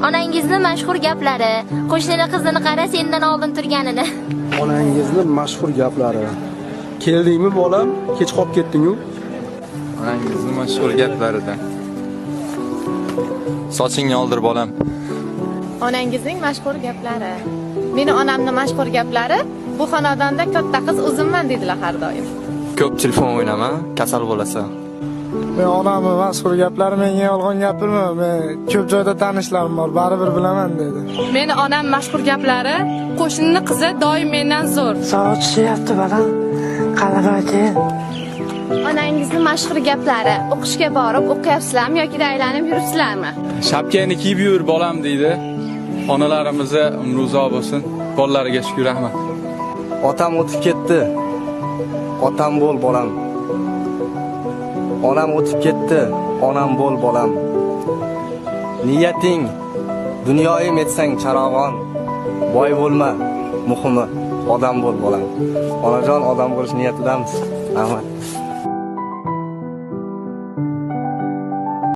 Onangizni mashhur gaplari, qo'shnini qizini qara sendan oldin turganini. Onangizni mashhur gaplari. Keldingmi bolam? Kech qolib ketding-ku. Onangizni mashhur gaplaridan. Sochingni oldir bolam. Onangizning mashhur gaplari. Meni onamning mashhur gaplari, bu xonadonda katta qiz o'zimman dedilar har doim. Ko'p telefon o'ynama, kasal bo'lasan. Men onamning mashhur gaplari menga yolg'on gapirma. Men ko'p joyda tanishlarim bor, baribir bilaman dedi. Meni onam mashhur gaplari, qo'shnining qizi doim mendan zo'r. Soat tushyapti balam. Qalabachi. Onangizni mashhur gaplari, o'qishga borib o'qiyapsizlarmi yoki aylanib yuribsizlarmi? Shapkani kiyib yur bolam deydi. Onalarimizni umri uzoq bo'lsin. Bolalariga shukr rahmat. Otam o'tib ketdi. Otam bo'l bolam. Onam o'tib ketdi. Onam bo'l bolam. Niyating dunyoyim etsang charog'on. Boy bo'lma, muhimi odam bo'l bolam. Onajon odam bo'lish niyatidamiz. Rahmat.